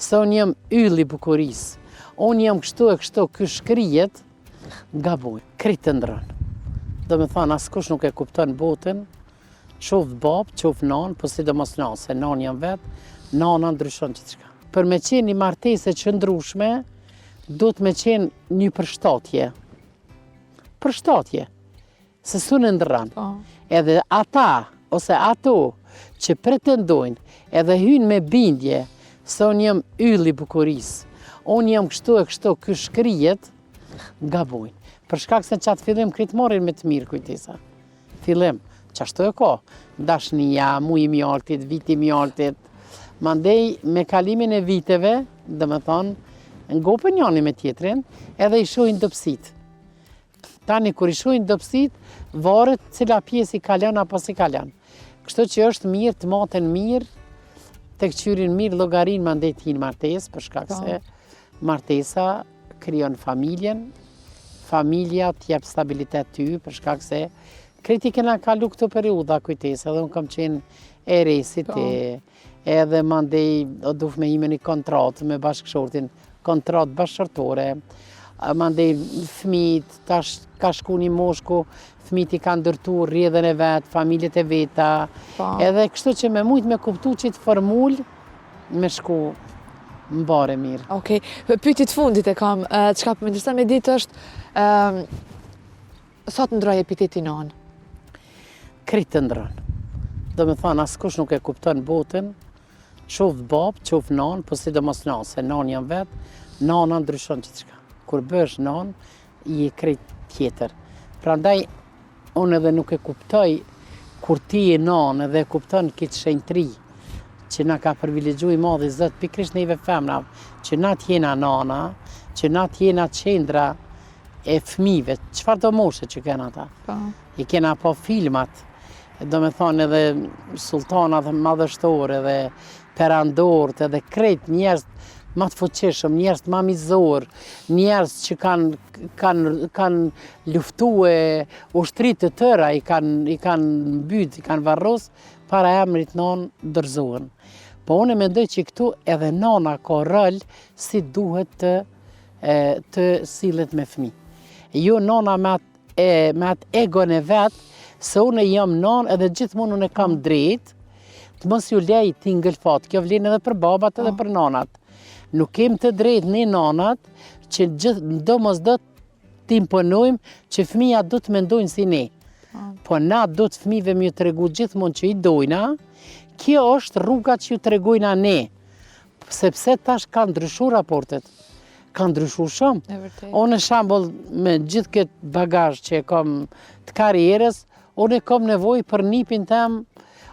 se unë jam ylli bukurisë. Unë jam kështu e kështu, ky shkrijet, gaboj, krejt të ndrën. Do me thonë, askush nuk e kupton botën, qoftë babë, qoftë nanë, po sidomos nanë, se nanë jam vetë, nana ndryshon gjithçka. Për me qenë një martesë e qëndrueshme, duhet me qenë një përshtatje. Përshtatje, se su në ndërran. Edhe ata, ose ato, që pretendojnë, edhe hynë me bindje, se unë jam ylli bukurisë, unë jam kështu e kështu, ky shkrijet, gabojnë. Për shkak se qatë fillim kritë morin me të mirë kujtisa. Fillim, qashtu e ko, dashnia, muji mjaltit, viti mjaltit. Mandej, me kalimin e viteve, dhe me thonë, ngopën njani me tjetrin, edhe i shojnë dopsit. Tani, kur i shojnë dopsit, varet cila pjesë i kalon apo si kalon. Kështu që është mirë të maten mirë, të këqyrin mirë llogarin mandej t'hin martesë, për shkak se martesa krijon familjen, familja t'jep stabilitet ty, për shkak se kreti kena kalu këto periuda kujtesë, edhe unë kam qenë e resit edhe mandej duf me ime një kontratë me bashkëshortin, kontratë bashkëshortore, mandej fëmijët, tash ka shku një moshku, fëmijët i kanë ndërtu rrjedhën e vetë, familjet e veta, edhe kështu që me mujt me kuptu që të formul, me shku mbare mirë. Okej, pyetjet fundit e kam, çka më intereson me ditë është, sa të ndroj epiteti nanë? Krejt të ndrën. Do me thonë, askush nuk e kupton botën, qoftë babë, qoftë nanë, po sidomos nanë, se nanë jam vetë, nana ndryshon gjithçka. Kur bësh nanë, i e krejt tjetër. Prandaj, unë edhe nuk e kuptoj, kur ti e nanë edhe kupton këtë shenjtri, që na ka privilegju i madhi Zot, pikrisht neve femrave, që na t'jena nana, që na t'jena qendra e fëmijëve, çfarë do moshe që kena ata. I kena po filmat, do me thonë edhe sultanat madhështore, edhe perandorët, edhe krejt njerëz ma të fuqishëm, njerëz ma mizor, njerëz që kanë luftue ushtrit të tëra, i kanë mbyt, i kanë varros, para emrit nanë dërzohen. Po unë mendoj që këtu edhe nana ka rol si duhet të sillet me fëmijë. Jo nana me atë egon e vetë, se unë jam nanë edhe gjithmonë unë kam drejt, të mos ju lej t'i ngëlfat. Kjo vlen edhe për babat edhe për nanat. Nuk kem të drejt ne nanat që do mos do t'imponojmë që fëmija do të mendojnë si ne. Po na do të fëmijëve më ju tregu gjithmonë që i dojna, kjo është rruga që ju tregojna ne. Sepse tash ka ndryshu raportet. Ka ndryshu shumë. Unë në shembull me gjithë këtë bagazh që e kam të karrierës, unë kam nevojë për nipin tem